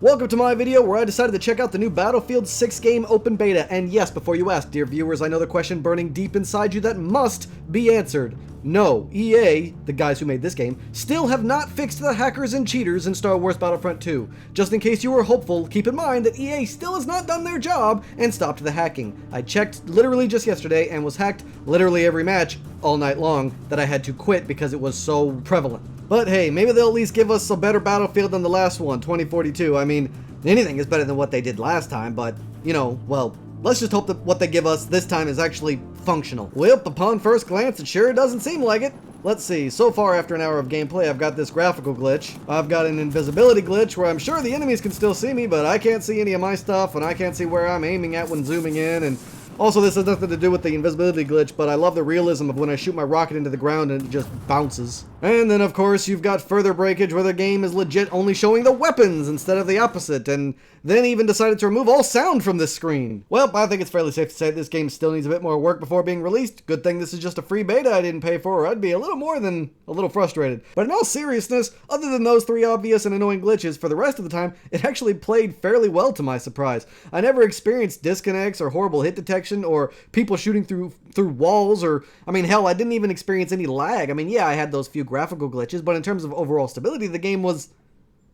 Welcome to my video where I decided to check out the new Battlefield 6 game open beta. And yes, before you ask, dear viewers, I know the question burning deep inside you that must be answered. No, EA, the guys who made this game, still have not fixed the hackers and cheaters in Star Wars Battlefront 2. Just in case you were hopeful, keep in mind that EA still has not done their job and stopped the hacking. I checked literally just yesterday and was hacked literally every match all night long that I had to quit because it was so prevalent. But hey, maybe they'll at least give us a better Battlefield than the last one, 2042. I mean, anything is better than what they did last time, but, you know, well, let's just hope that what they give us this time is actually functional. Well, upon first glance, it sure doesn't seem like it. Let's see, so far after an hour of gameplay, I've got this graphical glitch. I've got an invisibility glitch where I'm sure the enemies can still see me, but I can't see any of my stuff, and I can't see where I'm aiming at when zooming in, and also, this has nothing to do with the invisibility glitch, but I love the realism of when I shoot my rocket into the ground and it just bounces. And then, of course, you've got further breakage where the game is legit only showing the weapons instead of the opposite, and then even decided to remove all sound from this screen. Well, I think it's fairly safe to say this game still needs a bit more work before being released. Good thing this is just a free beta I didn't pay for, or I'd be a little more than a little frustrated. But in all seriousness, other than those three obvious and annoying glitches, for the rest of the time, it actually played fairly well to my surprise. I never experienced disconnects or horrible hit detection or people shooting through walls or, I mean, hell, I didn't even experience any lag. I mean, yeah, I had those few graphical glitches, but in terms of overall stability, the game was...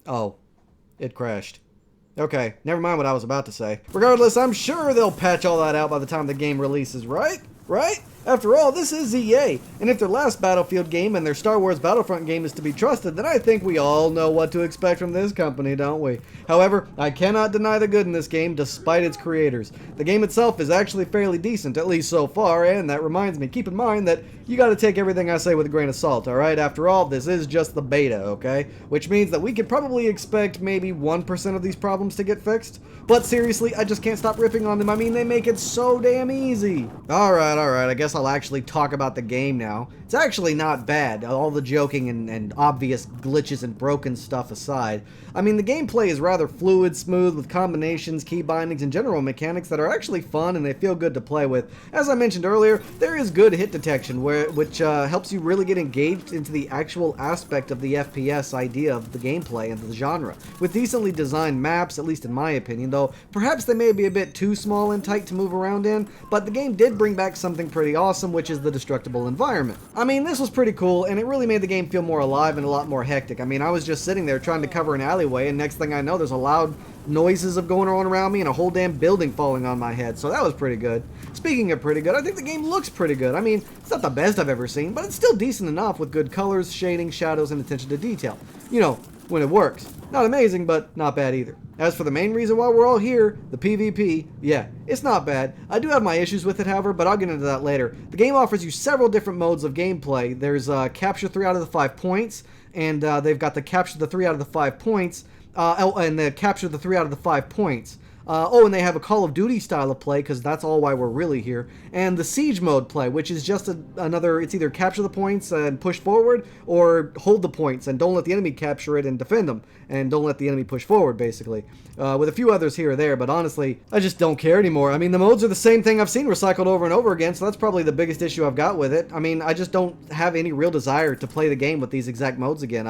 Oh, it crashed. Okay, never mind what I was about to say. Regardless, I'm sure they'll patch all that out by the time the game releases, right? Right? After all, this is EA, and if their last Battlefield game and their Star Wars Battlefront game is to be trusted, then I think we all know what to expect from this company, don't we? However, I cannot deny the good in this game, despite its creators. The game itself is actually fairly decent, at least so far, and that reminds me, keep in mind that you gotta take everything I say with a grain of salt, alright? After all, this is just the beta, okay? Which means that we could probably expect maybe 1% of these problems to get fixed. But seriously, I just can't stop ripping on them. I mean, they make it so damn easy. Alright, I guess I'll actually talk about the game now. It's actually not bad, all the joking and obvious glitches and broken stuff aside. I mean, the gameplay is rather fluid, smooth, with combinations, key bindings, and general mechanics that are actually fun and they feel good to play with. As I mentioned earlier, there is good hit detection, which helps you really get engaged into the actual aspect of the FPS idea of the gameplay and the genre. With decently designed maps, at least in my opinion, though perhaps they may be a bit too small and tight to move around in, but the game did bring back something pretty awesome, which is the destructible environment. I mean, this was pretty cool, and it really made the game feel more alive and a lot more hectic. I mean, I was just sitting there trying to cover an alleyway, and next thing I know, there's a loud noises of going on around me and a whole damn building falling on my head, so that was pretty good. Speaking of pretty good, I think the game looks pretty good. I mean, it's not the best I've ever seen, but it's still decent enough with good colors, shading, shadows, and attention to detail. You know, when it works. Not amazing, but not bad either. As for the main reason why we're all here, the PvP, yeah, it's not bad. I do have my issues with it, however, but I'll get into that later. The game offers you several different modes of gameplay. There's capture 3 out of the 5 points, and they've got the capture the 3 out of the 5 points, and the capture the 3 out of the 5 points. And they have a Call of Duty style of play, because that's all why we're really here. And the Siege mode play, which is just another, it's either capture the points and push forward, or hold the points and don't let the enemy capture it and defend them. And don't let the enemy push forward, basically. With a few others here or there, but honestly, I just don't care anymore. I mean, the modes are the same thing I've seen recycled over and over again, so that's probably the biggest issue I've got with it. I mean, I just don't have any real desire to play the game with these exact modes again.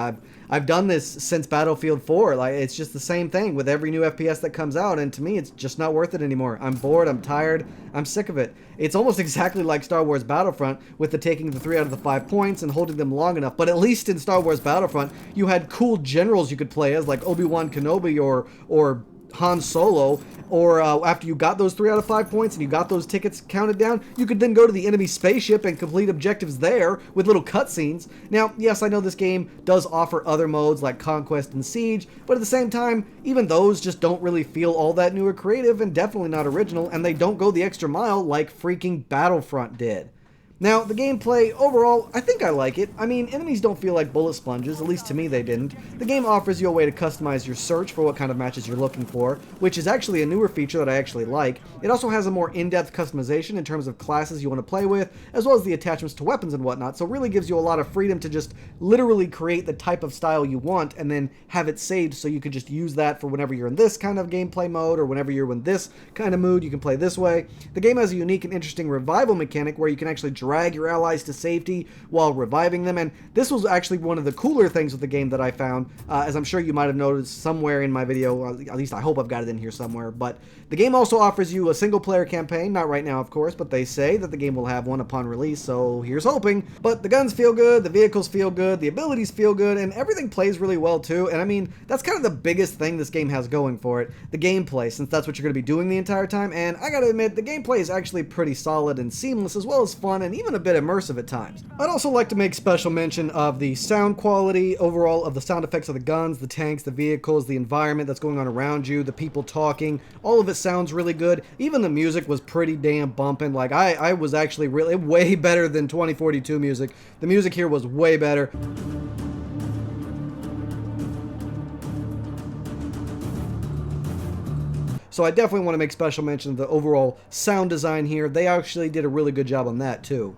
I've done this since Battlefield 4. Like, it's just the same thing with every new FPS that comes out, and to me, it's just not worth it anymore. I'm bored, I'm tired, I'm sick of it. It's almost exactly like Star Wars Battlefront with the taking the 3 out of the 5 points and holding them long enough, but at least in Star Wars Battlefront, you had cool generals you could play as, like Obi-Wan Kenobi or Han Solo, or after you got those 3 out of 5 points and you got those tickets counted down, you could then go to the enemy spaceship and complete objectives there with little cutscenes. Now, yes, I know this game does offer other modes like Conquest and Siege, but at the same time, even those just don't really feel all that new or creative and definitely not original, and they don't go the extra mile like freaking Battlefront did. Now, the gameplay, overall, I think I like it. I mean, enemies don't feel like bullet sponges, at least to me they didn't. The game offers you a way to customize your search for what kind of matches you're looking for, which is actually a newer feature that I actually like. It also has a more in-depth customization in terms of classes you want to play with, as well as the attachments to weapons and whatnot, so it really gives you a lot of freedom to just literally create the type of style you want and then have it saved so you could just use that for whenever you're in this kind of gameplay mode or whenever you're in this kind of mood, you can play this way. The game has a unique and interesting revival mechanic where you can actually drag your allies to safety while reviving them. And this was actually one of the cooler things with the game that I found, as I'm sure you might have noticed somewhere in my video, at least I hope I've got it in here somewhere. But the game also offers you a single-player campaign, not right now of course, but they say that the game will have one upon release, so here's hoping. But the guns feel good, the vehicles feel good, the abilities feel good, and everything plays really well too. And I mean, that's kind of the biggest thing this game has going for it, the gameplay, since that's what you're going to be doing the entire time. And I gotta admit, the gameplay is actually pretty solid and seamless, as well as fun and even a bit immersive at times. I'd also like to make special mention of the sound quality overall, of the sound effects of the guns, the tanks, the vehicles, the environment that's going on around you, the people talking. All of it sounds really good. Even the music was pretty damn bumping. Like, I was actually really way better than 2042 music. The music here was way better. So I definitely want to make special mention of the overall sound design here. They actually did a really good job on that too.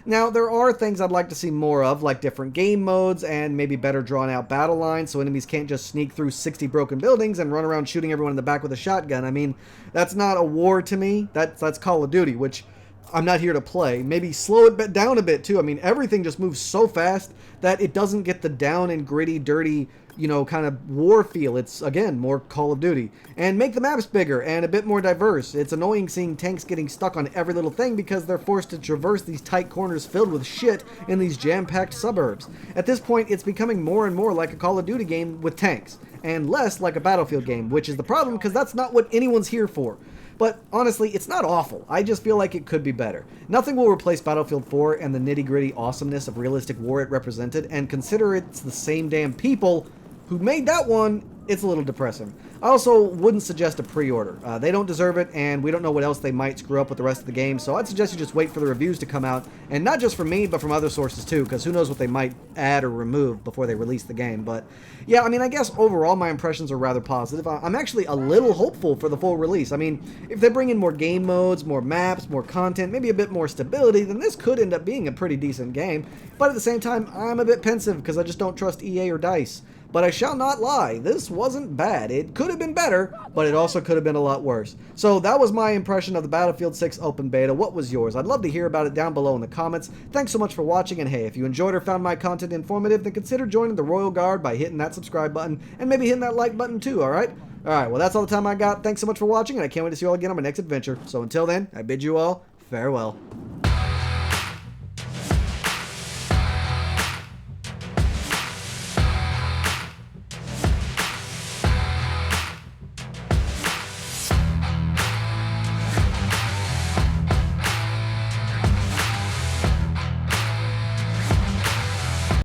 Now, there are things I'd like to see more of, like different game modes and maybe better drawn out battle lines so enemies can't just sneak through 60 broken buildings and run around shooting everyone in the back with a shotgun. I mean, that's not a war to me. That's Call of Duty, which I'm not here to play. Maybe slow it down a bit too. I mean, everything just moves so fast that it doesn't get the down and gritty, dirty, you know, kind of war feel. It's, again, more Call of Duty. And make the maps bigger and a bit more diverse. It's annoying seeing tanks getting stuck on every little thing because they're forced to traverse these tight corners filled with shit in these jam-packed suburbs. At this point, it's becoming more and more like a Call of Duty game with tanks, and less like a Battlefield game, which is the problem because that's not what anyone's here for. But honestly, it's not awful. I just feel like it could be better. Nothing will replace Battlefield 4 and the nitty-gritty awesomeness of realistic war it represented, and consider it's the same damn people who made that one, it's a little depressing. I also wouldn't suggest a pre-order. They don't deserve it, and we don't know what else they might screw up with the rest of the game, so I'd suggest you just wait for the reviews to come out, and not just from me, but from other sources too, because who knows what they might add or remove before they release the game. But yeah, I mean, I guess overall my impressions are rather positive. I'm actually a little hopeful for the full release. I mean, if they bring in more game modes, more maps, more content, maybe a bit more stability, then this could end up being a pretty decent game. But at the same time, I'm a bit pensive because I just don't trust EA or DICE. But I shall not lie, this wasn't bad. It could have been better, but it also could have been a lot worse. So that was my impression of the Battlefield 6 Open Beta. What was yours? I'd love to hear about it down below in the comments. Thanks so much for watching, and hey, if you enjoyed or found my content informative, then consider joining the Royal Guard by hitting that subscribe button, and maybe hitting that like button too, alright? Alright, well that's all the time I got. Thanks so much for watching, and I can't wait to see you all again on my next adventure. So until then, I bid you all farewell.